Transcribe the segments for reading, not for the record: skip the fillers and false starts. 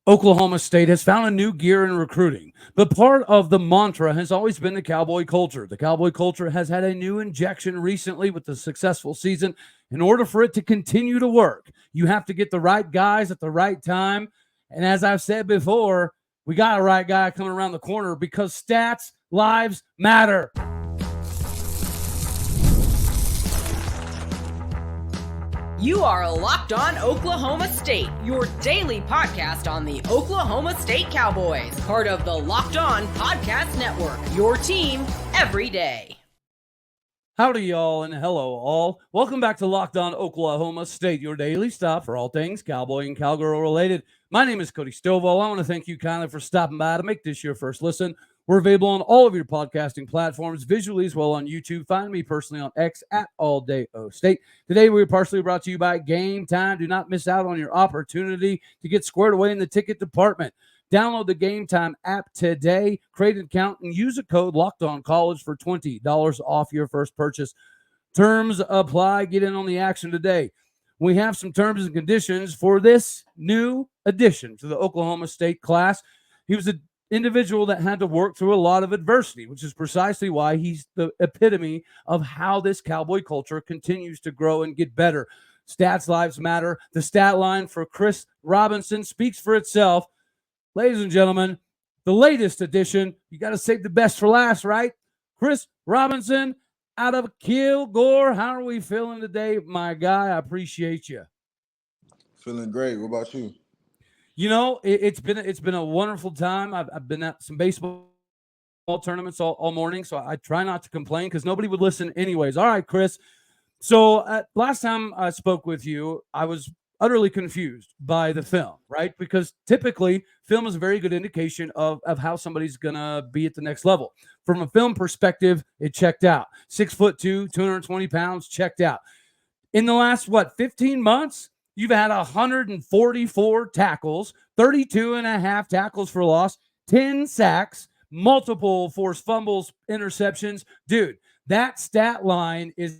Oklahoma State has found a new gear in recruiting, but part of the mantra has always been the Cowboy culture. The Cowboy culture has had a new injection recently with the successful season. In order for it to continue to work, you have to get the right guys at the right time. And as I've said before, we got a right guy coming around the corner because stats, lives matter. You are Locked On Oklahoma State, your daily podcast on the Oklahoma State Cowboys, part of the Locked On Podcast Network, your team every day. Howdy, y'all, and hello, all. Welcome back to Locked On Oklahoma State, your daily stop for all things Cowboy and Cowgirl related. My name is Cody Stovall. I want to thank you kindly for stopping by to make this your first listen. We're available on all of your podcasting platforms, visually as well on YouTube. Find me personally on X at AllDayOState. Today, we're partially brought to you by Game Time. Do not miss out on your opportunity to get squared away in the ticket department. Download the Game Time app today, create an account, and use a code LOCKEDONCollege for $20 off your first purchase. Terms apply. Get in on the action today. We have some terms and conditions for this new addition to the Oklahoma State class. He was an individual that had to work through a lot of adversity, which is precisely why he's the epitome of how this Cowboy culture continues to grow and get better. Stats lives matter. The stat line for Chris Robinson speaks for itself. Ladies and gentlemen, the latest edition, you got to save the best for last, right? Chris Robinson out of Kilgore. How are we feeling today, my guy? I appreciate you. Feeling great. What about you? You know, it's been a wonderful time. I've been at some baseball tournaments all morning, so I try not to complain because nobody would listen anyways. All right, Chris. So last time I spoke with you, I was utterly confused by the film, right? Because typically film is a very good indication of how somebody's going to be at the next level. From a film perspective, it checked out. 6'2", 220 pounds, checked out. In the last, 15 months, you've had 144 tackles, 32 and a half tackles for loss, 10 sacks, multiple forced fumbles, interceptions. Dude, that stat line is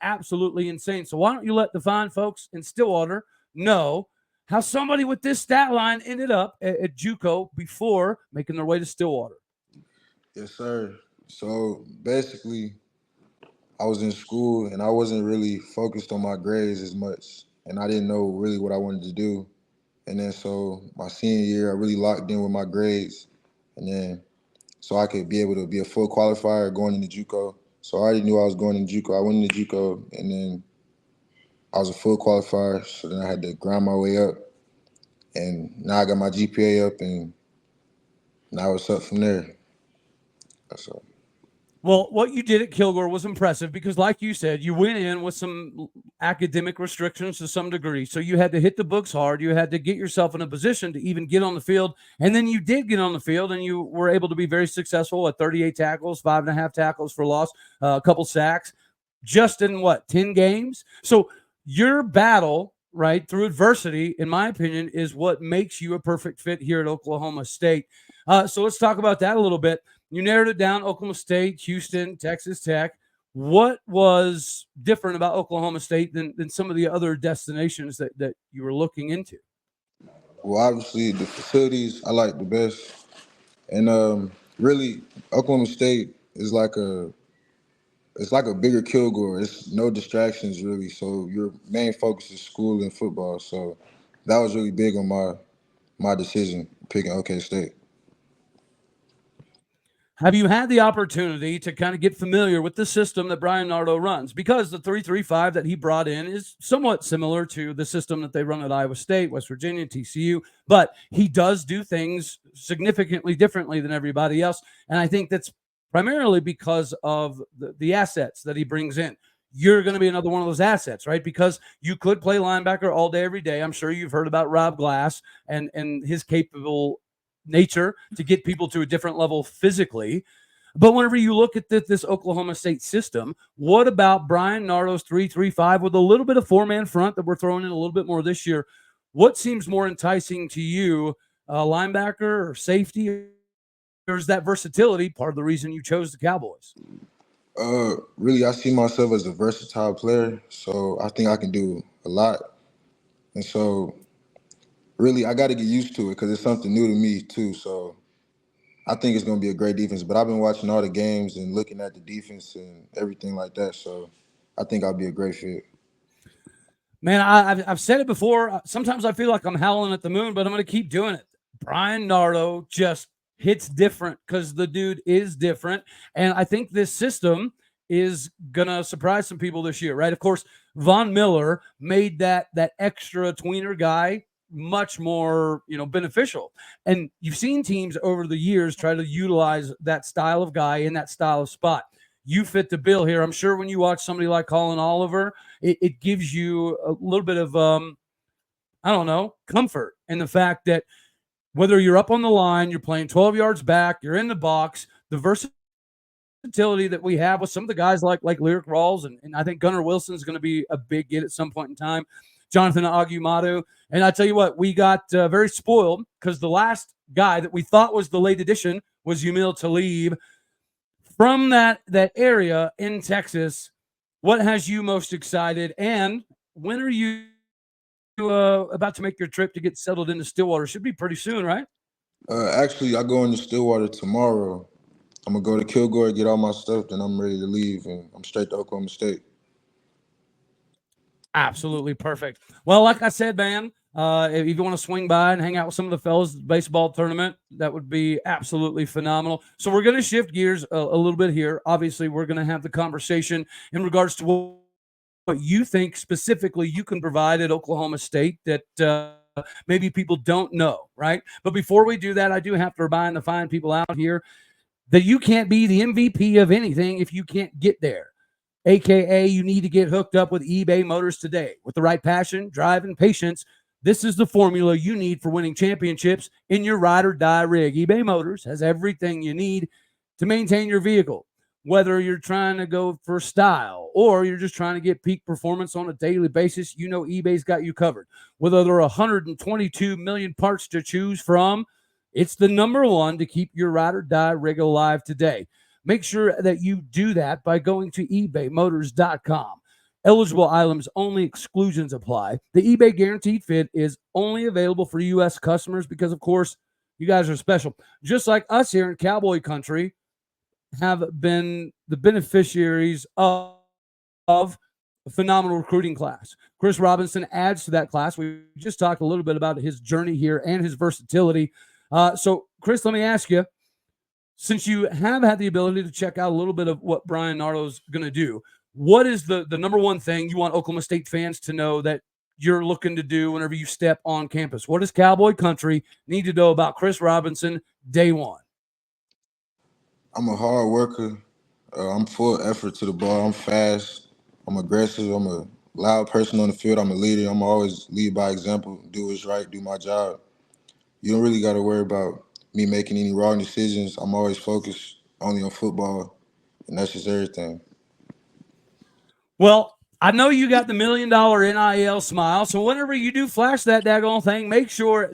absolutely insane. So why don't you let the fine folks in Stillwater know how somebody with this stat line ended up at JUCO before making their way to Stillwater? Yes, sir. So basically, I was in school and I wasn't really focused on my grades as much, and I didn't know really what I wanted to do. And then so my senior year, I really locked in with my grades, and then so I could be able to be a full qualifier going into JUCO. So I already knew I was going into JUCO. I went into JUCO, and then I was a full qualifier. So then I had to grind my way up, and now I got my GPA up, and now it's up from there. That's all. Well, what you did at Kilgore was impressive because, like you said, you went in with some academic restrictions to some degree. So you had to hit the books hard. You had to get yourself in a position to even get on the field. And then you did get on the field, and you were able to be very successful at 38 tackles, 5.5 tackles for loss, a couple sacks, just in 10 games? So your battle, right, through adversity, in my opinion, is what makes you a perfect fit here at Oklahoma State. So let's talk about that a little bit. You narrowed it down: Oklahoma State, Houston, Texas Tech. What was different about Oklahoma State than some of the other destinations that you were looking into? Well, obviously, the facilities I like the best. And really, Oklahoma State is it's like a bigger Kilgore. It's no distractions, really. So your main focus is school and football. So that was really big on my decision picking OK State. Have you had the opportunity to kind of get familiar with the system that Bryan Nardo runs? Because the 3-3-5 that he brought in is somewhat similar to the system that they run at Iowa State, West Virginia, TCU, but he does do things significantly differently than everybody else. And I think that's primarily because of the assets that he brings in. You're going to be another one of those assets, right? Because you could play linebacker all day, every day. I'm sure you've heard about Rob Glass and his capable nature to get people to a different level physically. But whenever you look at this Oklahoma State system, what about Bryan Nardo's 3-3-5 with a little bit of four-man front that we're throwing in a little bit more this year? What seems more enticing to you, linebacker or safety, or is that versatility part of the reason you chose the Cowboys? Really, I see myself as a versatile player, so I think I can do a lot. And so really, I got to get used to it because it's something new to me too. So I think it's going to be a great defense. But I've been watching all the games and looking at the defense and everything like that. So I think I'll be a great fit. Man, I've said it before. Sometimes I feel like I'm howling at the moon, but I'm going to keep doing it. Bryan Nardo just hits different because the dude is different. And I think this system is going to surprise some people this year, right? Of course, Von Miller made that extra tweener guy much more, beneficial. And you've seen teams over the years try to utilize that style of guy in that style of spot. You fit the bill here. I'm sure when you watch somebody like Colin Oliver, it gives you a little bit of I don't know, comfort in the fact that whether you're up on the line, you're playing 12 yards back, you're in the box, the versatility that we have with some of the guys like Lyric Rawls, and I think Gunnar Wilson is going to be a big get at some point in time. Jonathan Agumadu. And I tell you what, we got very spoiled because the last guy that we thought was the late addition was Yamil Talib. From that area in Texas, what has you most excited? And when are you about to make your trip to get settled into Stillwater? Should be pretty soon, right? Actually, I go into Stillwater tomorrow. I'm going to go to Kilgore, get all my stuff, then I'm ready to leave, and I'm straight to Oklahoma State. Absolutely perfect. Well, like I said, man, if you want to swing by and hang out with some of the fellas at the baseball tournament, that would be absolutely phenomenal. So we're going to shift gears a little bit here. Obviously, we're going to have the conversation in regards to what you think specifically you can provide at Oklahoma State that maybe people don't know, right? But before we do that, I do have to remind the fine people out here that you can't be the MVP of anything if you can't get there. AKA, you need to get hooked up with eBay Motors today. With the right passion, drive, and patience, this is the formula you need for winning championships in your ride or die rig. eBay Motors has everything you need to maintain your vehicle. Whether you're trying to go for style or you're just trying to get peak performance on a daily basis, you know eBay's got you covered. With over 122 million parts to choose from, it's the number one to keep your ride or die rig alive today. Make sure that you do that by going to ebaymotors.com. Eligible items only, exclusions apply. The eBay Guaranteed Fit is only available for U.S. customers because, of course, you guys are special. Just like us here in Cowboy Country have been the beneficiaries of a phenomenal recruiting class. Chris Robinson adds to that class. We just talked a little bit about his journey here and his versatility. So, Chris, let me ask you, since you have had the ability to check out a little bit of what Bryan Nardo is going to do, what is the number one thing you want Oklahoma State fans to know that you're looking to do whenever you step on campus? What does Cowboy Country need to know about Chris Robinson day one? I'm a hard worker. I'm full effort to the ball. I'm fast. I'm aggressive. I'm a loud person on the field. I'm a leader. I'm always lead by example, do what's right, do my job. You don't really got to worry about me making any wrong decisions. I'm always focused only on football, and that's just everything. Well, I know you got the $1 million NIL smile, so whenever you do flash that daggone thing, make sure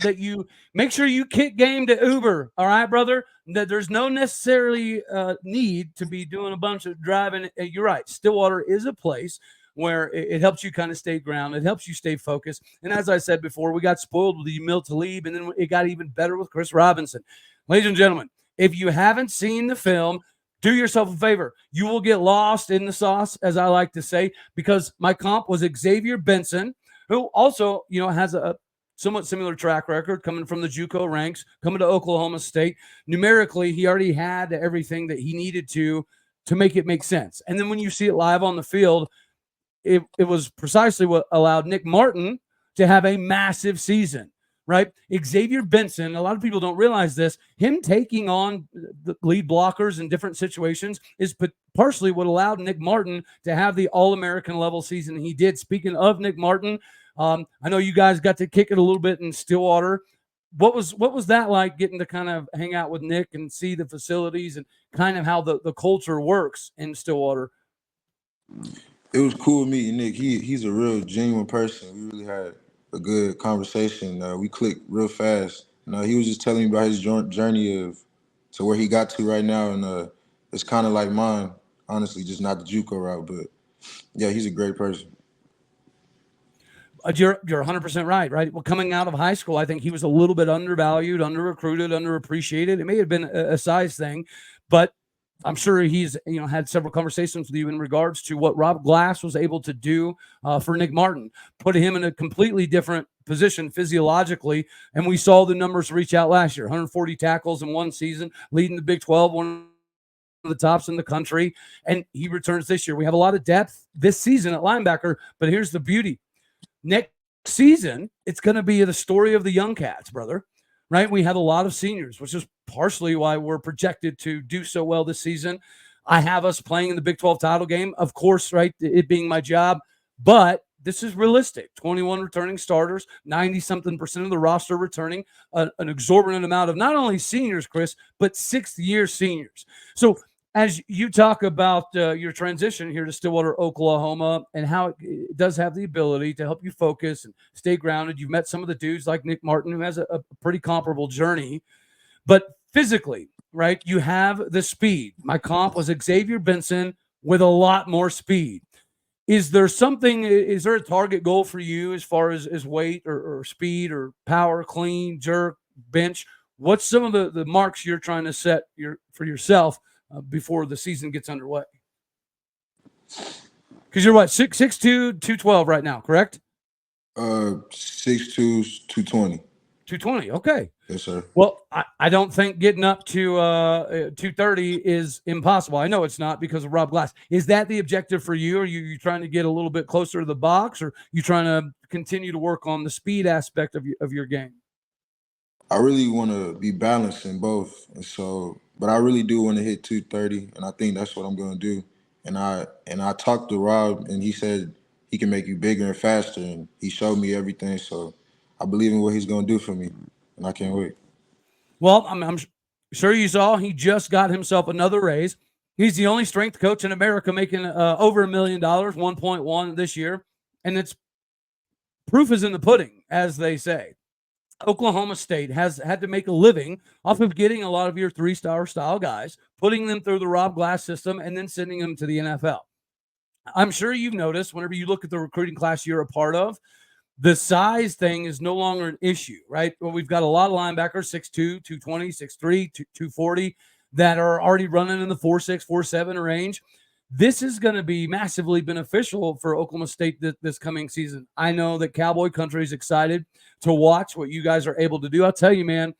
you kick game to Uber. All right, brother. That there's no necessarily need to be doing a bunch of driving. You're right. Stillwater is a place where it helps you kind of stay grounded. It helps you stay focused. And as I said before, we got spoiled with Yamil Talib, and then it got even better with Chris Robinson. Ladies and gentlemen, if you haven't seen the film, do yourself a favor. You will get lost in the sauce, as I like to say, because my comp was Xavier Benson, who also, has a somewhat similar track record coming from the JUCO ranks, coming to Oklahoma State. Numerically, he already had everything that he needed to make it make sense. And then when you see it live on the field, it was precisely what allowed Nick Martin to have a massive season. Right? Xavier Benson, a lot of people don't realize this, him taking on the lead blockers in different situations is partially what allowed Nick Martin to have the All-American level season he did. Speaking of Nick Martin, I know you guys got to kick it a little bit in Stillwater. What was that like, getting to kind of hang out with Nick and see the facilities and kind of how the culture works in Stillwater? It was cool meeting Nick. He's a real genuine person. We really had a good conversation. We clicked real fast. He was just telling me about his journey to where he got to right now, and it's kind of like mine, honestly, just not the JUCO route. But yeah, he's a great person. You're 100% right? Well, coming out of high school, I think he was a little bit undervalued, under-recruited, underappreciated. It may have been a size thing, but I'm sure he's had several conversations with you in regards to what Rob Glass was able to do for Nick Martin, put him in a completely different position physiologically, and we saw the numbers reach out last year: 140 tackles in one season, leading the Big 12, one of the tops in the country, and he returns this year. We have a lot of depth this season at linebacker, but here's the beauty. Next season, it's going to be the story of the young cats, brother, right? We have a lot of seniors, which is partially why we're projected to do so well this season. I have us playing in the Big 12 title game, of course, right? It being my job, but this is realistic. 21 returning starters, 90-something% of the roster returning, an exorbitant amount of not only seniors, Chris, but sixth-year seniors. So as you talk about your transition here to Stillwater, Oklahoma, and how it does have the ability to help you focus and stay grounded. You've met some of the dudes like Nick Martin, who has a pretty comparable journey. But physically, right, you have the speed. My comp was Xavier Benson with a lot more speed. Is there a target goal for you as far as weight or speed or power, clean, jerk, bench? What's some of the marks you're trying to set for yourself before the season gets underway? Because you're what, 6'2", 212 right now, correct? 6'2", 220. 220, okay. Yes, sir. Well, I don't think getting up to 230 is impossible. I know it's not because of Rob Glass. Is that the objective for you? Are you trying to get a little bit closer to the box, or you trying to continue to work on the speed aspect of your game? I really want to be balanced in both, and so, but I really do want to hit 230, and I think that's what I'm going to do. And I talked to Rob, and he said he can make you bigger and faster, and he showed me everything. So I believe in what he's going to do for me, and I can't wait. Well, I'm sure you saw he just got himself another raise. He's the only strength coach in America making over $1 million, 1.1 this year, and it's proof is in the pudding, as they say. Oklahoma State has had to make a living off of getting a lot of your three-star style guys, putting them through the Rob Glass system, and then sending them to the NFL. I'm sure you've noticed whenever you look at the recruiting class you're a part of, the size thing is no longer an issue, right? Well, we've got a lot of linebackers, 6'2", 220, 6'3", 240, that are already running in the 4'6", 4'7" range. This is going to be massively beneficial for Oklahoma State this coming season. I know that Cowboy Country is excited to watch what you guys are able to do. I'll tell you, man,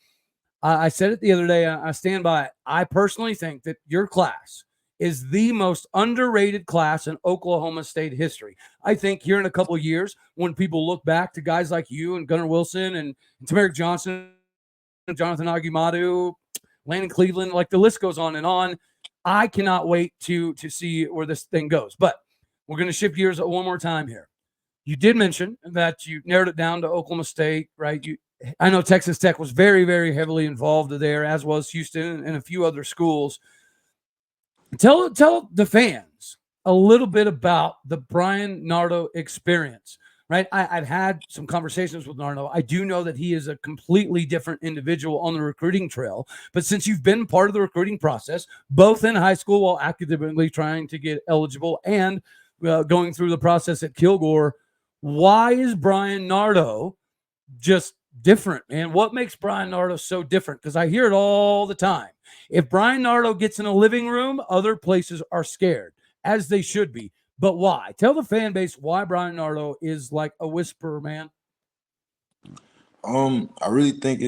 I said it the other day. I stand by it. I personally think that your class is the most underrated class in Oklahoma State history. I think here in a couple of years, when people look back to guys like you and Gunnar Wilson and Tamarick Johnson, Jonathan Agumadu, Landon Cleveland, like the list goes on and on, I cannot wait to see where this thing goes. But we're going to shift gears one more time here. You did mention that you narrowed it down to Oklahoma State, right? I know Texas Tech was very, very heavily involved there, as was Houston and a few other schools. Tell the fans a little bit about the Bryan Nardo experience, right? I've had some conversations with Nardo. I do know that he is a completely different individual on the recruiting trail. But since you've been part of the recruiting process, both in high school while academically trying to get eligible and going through the process at Kilgore, why is Bryan Nardo just different, man? What makes Bryan Nardo so different? Because I hear it all the time. If Bryan Nardo gets in a living room, other places are scared, as they should be. But why? Tell the fan base why Bryan Nardo is like a whisperer, man. I really think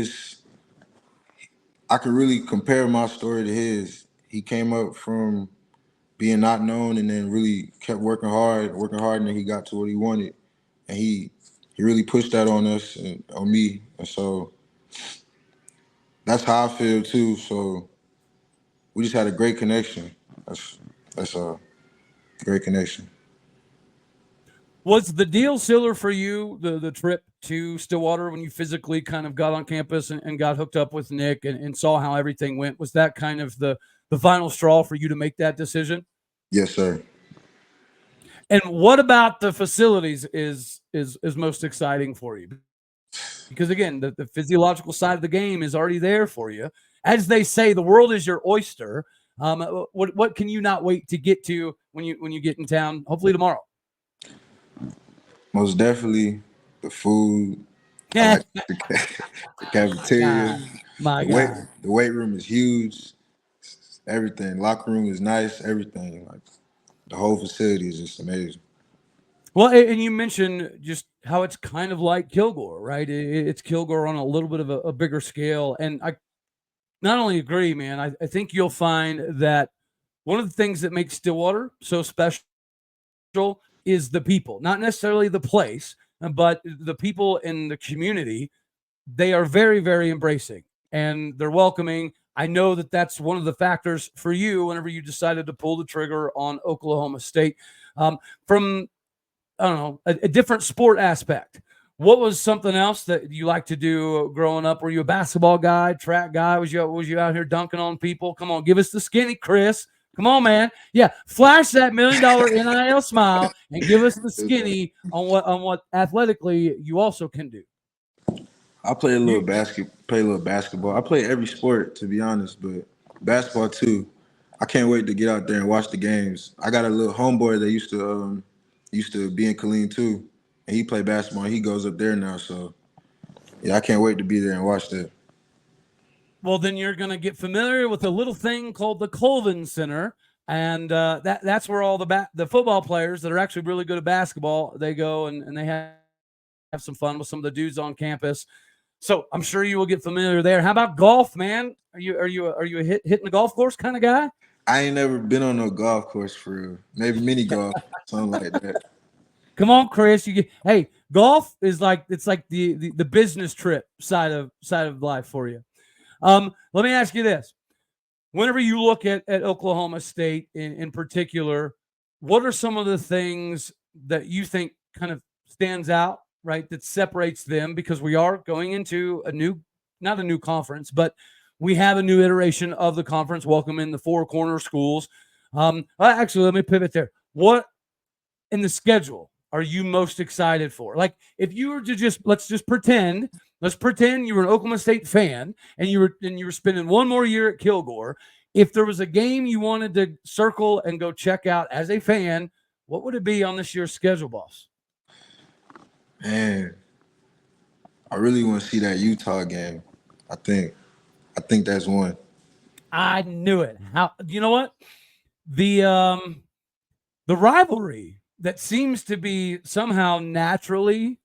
I could really compare my story to his. He came up from being not known and then really kept working hard, and then he got to what he wanted. And he really pushed that on us and on me. And so that's how I feel too. So we just had a great connection. That's a great connection. Was the deal sealer for you, the trip to Stillwater, when you physically kind of got on campus and got hooked up with Nick and saw how everything went? Was that kind of the final straw for you to make that decision? Yes, sir. And what about the facilities is most exciting for you? Because again, the physiological side of the game is already there for you. As they say, the world is your oyster. What can you not wait to get to when you get in town? Hopefully tomorrow. Most definitely. the food. I Yeah. like the cafeteria. My The weight God. the weight room is huge. Everything. Locker room is nice. Everything. Like the whole facility is just amazing. Well, and you mentioned just how it's kind of like Kilgore, right? It's Kilgore on a little bit of a bigger scale. And I not only agree, man, I think you'll find that one of the things that makes Stillwater so special is the people, not necessarily the place, but the people in the community. They are very, very embracing and they're welcoming. I know that that's one of the factors for you whenever you decided to pull the trigger on Oklahoma State. From I don't know, a different sport aspect. What was something else that you like to do growing up? Were you a basketball guy, track guy? Was you out here dunking on people? Come on, give us the skinny, Chris. Come on, man. Yeah, flash that $1 million NIL smile and give us the skinny on what athletically you also can do. I play a little basketball. I play every sport to be honest, but basketball too. I can't wait to get out there and watch the games. I got a little homeboy that used to be in Killeen too, and he played basketball. He goes up there now, so yeah, I can't wait to be there and watch that. Well, then you're going to get familiar with a little thing called the Colvin Center, and that's where all the football players that are actually really good at basketball, they go and they have some fun with some of the dudes on campus. So I'm sure you will get familiar there. How about golf, man? Are you a hitting the golf course kind of guy? I ain't never been on no golf course for real. Maybe mini golf, something like that. Come on, Chris. Hey, golf is like it's like the business trip side of life for you. Let me ask you this. Whenever you look at Oklahoma State in particular, what are some of the things that you think kind of stands out, right, that separates them? Because we are going into not a new conference, but we have a new iteration of the conference, welcoming the four corner schools. Actually, let me pivot there. What in the schedule are you most excited for? Like, if you were to let's pretend you were an Oklahoma State fan and you were spending one more year at Kilgore. If there was a game you wanted to circle and go check out as a fan, what would it be on this year's schedule, boss? Man, I really want to see that Utah game. I think that's one. I knew it. How you know what? The rivalry that seems to be somehow naturally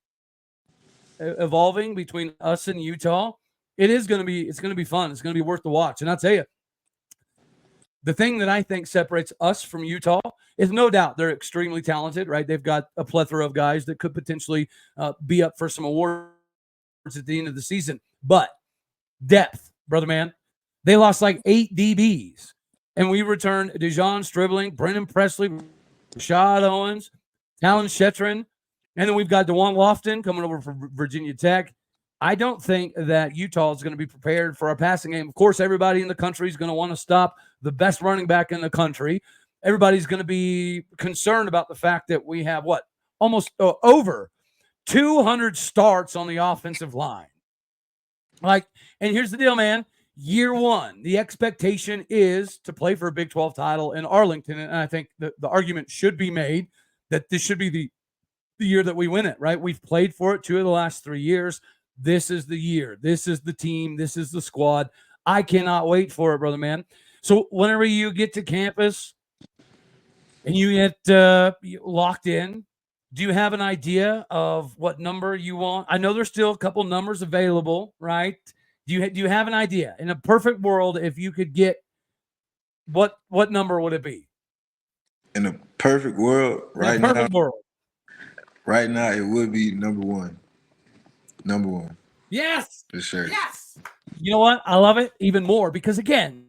evolving between us and Utah, it's going to be fun. It's going to be worth the watch. And I'll tell you, the thing that I think separates us from Utah is no doubt they're extremely talented, right? They've got a plethora of guys that could potentially be up for some awards at the end of the season. But depth, brother man, they lost like 8 DBs. And we returned Dejon Stribling, Brendan Presley, Rashad Owens, Talon Shetron, and then we've got DeJuan Lofton coming over from Virginia Tech. I don't think that Utah is going to be prepared for our passing game. Of course, everybody in the country is going to want to stop the best running back in the country. Everybody's going to be concerned about the fact that we have almost over 200 starts on the offensive line. And here's the deal, man. Year one, the expectation is to play for a Big 12 title in Arlington. And I think the argument should be made that this should be the year that we win it, right? We've played for it 2 of the last 3 years. This is the year. This is the team. This is the squad. I cannot wait for it, brother man. So whenever you get to campus and you get locked in, do you have an idea of what number you want? I know there's still a couple numbers available, right? Do you have an idea? In a perfect world, if you could get what number would it be? In a perfect world, right now, it would be number one. Number one. Yes. For sure. Yes. You know what? I love it even more because, again,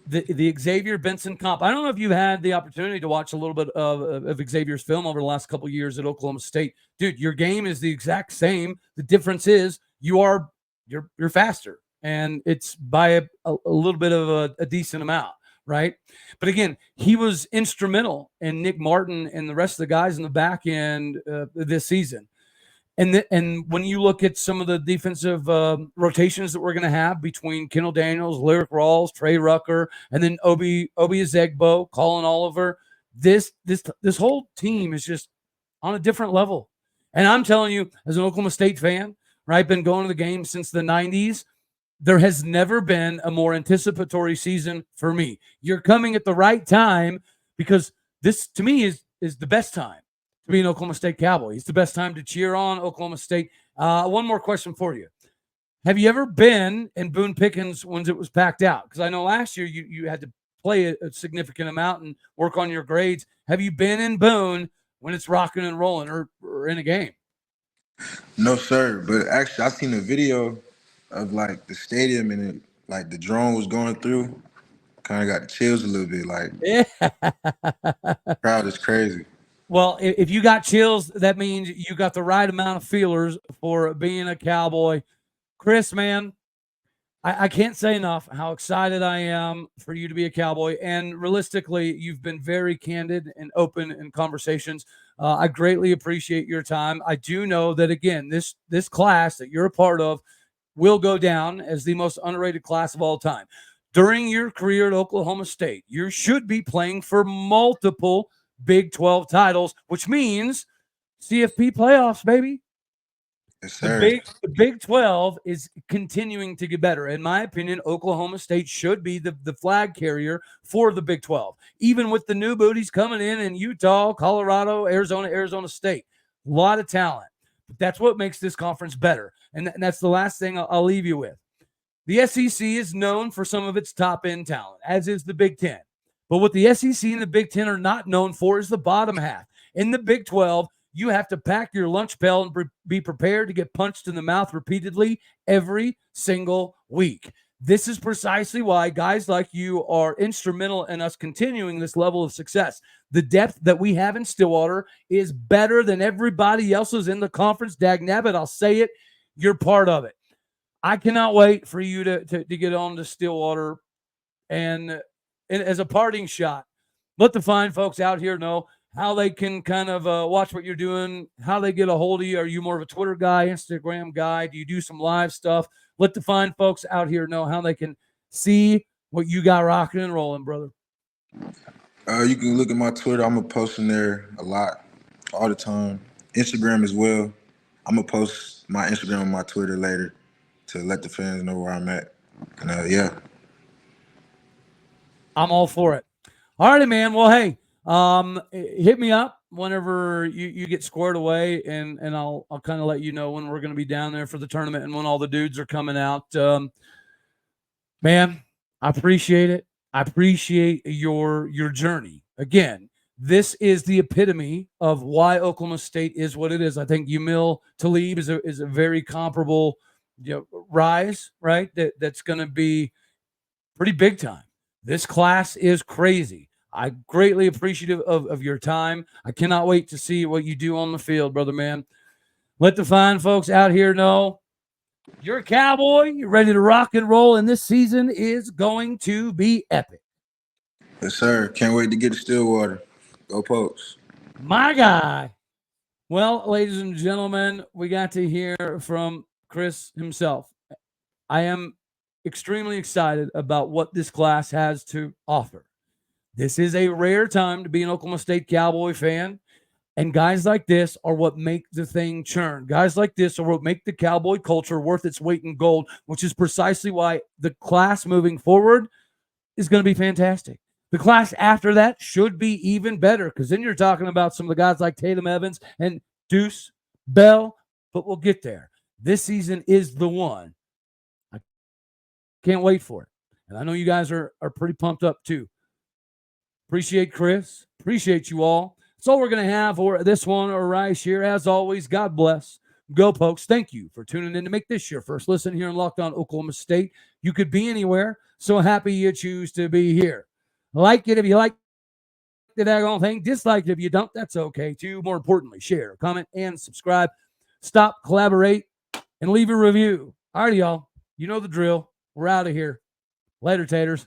the Xavier Benson comp. I don't know if you've had the opportunity to watch a little bit of Xavier's film over the last couple of years at Oklahoma State. Dude, your game is the exact same. The difference is you're faster, and it's by a little bit of a decent amount, right? But again, he was instrumental in Nick Martin and the rest of the guys in the back end this season. And when you look at some of the defensive rotations that we're going to have between Kendall Daniels, Lyric Rawls, Trey Rucker, and then Obi Ezegbo, Colin Oliver, this whole team is just on a different level. And I'm telling you, as an Oklahoma State fan, right, been going to the game since the 90s, there has never been a more anticipatory season for me. You're coming at the right time because this, to me, is the best time to be an Oklahoma State Cowboy. It's the best time to cheer on Oklahoma State. One more question for you. Have you ever been in Boone Pickens when it was packed out? Because I know last year you had to play a significant amount and work on your grades. Have you been in Boone when it's rocking and rolling or in a game? No, sir. But actually, I seen a video of like the stadium and it, like the drone was going through. Kind of got the chills a little bit. Like, Yeah. crowd is crazy. Well, if you got chills, that means you got the right amount of feelers for being a Cowboy. Chris, man, I can't say enough how excited I am for you to be a Cowboy. And realistically, you've been very candid and open in conversations. I greatly appreciate your time. I do know that, again, this class that you're a part of will go down as the most underrated class of all time. During your career at Oklahoma State, you should be playing for multiple Big 12 titles, which means CFP playoffs, baby. Yes, The sir. Big 12 is continuing to get better. In my opinion, Oklahoma State should be the flag carrier for the Big 12, even with the new booties coming in Utah, Colorado, Arizona State. A lot of talent. But that's what makes this conference better. And that's the last thing I'll leave you with. The SEC is known for some of its top-end talent, as is the Big 10. But what the SEC and the Big 10 are not known for is the bottom half. In the Big 12, you have to pack your lunch pail and be prepared to get punched in the mouth repeatedly every single week. This is precisely why guys like you are instrumental in us continuing this level of success. The depth that we have in Stillwater is better than everybody else's in the conference. Dagnabbit, I'll say it. You're part of it. I cannot wait for you to get on to Stillwater. And as a parting shot, let the fine folks out here know how they can kind of watch what you're doing, how they get a hold of you. Are you more of a Twitter guy, Instagram guy? Do you do some live stuff? Let the fine folks out here know how they can see what you got rocking and rolling, brother. You can look at my Twitter. I'm posting there a lot, all the time. Instagram as well. I'm going to post my Instagram and my Twitter later to let the fans know where I'm at. And yeah. I'm all for it. All righty, man. Well, hey, hit me up whenever you get squared away, and I'll kind of let you know when we're going to be down there for the tournament and when all the dudes are coming out. Man, I appreciate it. I appreciate your journey. Again, this is the epitome of why Oklahoma State is what it is. I think Yamil Talib is a very comparable rise, right? That's going to be pretty big time. This class is crazy. I'm greatly appreciative of your time. I cannot wait to see what you do on the field, brother, man. Let the fine folks out here know you're a Cowboy. You're ready to rock and roll, and this season is going to be epic. Yes, sir. Can't wait to get to Stillwater. Go Pokes. My guy. Well, ladies and gentlemen, we got to hear from Chris himself. I am extremely excited about what this class has to offer. This is a rare time to be an Oklahoma State Cowboy fan, and guys like this are what make the thing churn. Guys like this are what make the Cowboy culture worth its weight in gold, which is precisely why the class moving forward is going to be fantastic. The class after that should be even better, because then you're talking about some of the guys like Tatum Evans and Deuce Bell, but we'll get there. This season is the one. I can't wait for it. And I know you guys are pretty pumped up too. Appreciate Chris. Appreciate you all. That's all we're going to have for this one right here. As always, God bless. Go Pokes. Thank you for tuning in to make this your first listen here in Locked On Oklahoma State. You could be anywhere. So happy you choose to be here. Like it if you like the daggone thing. Dislike it if you don't. That's okay too. More importantly, share, comment, and subscribe. Stop, collaborate, and leave a review. All right, y'all. You know the drill. We're out of here. Later, taters.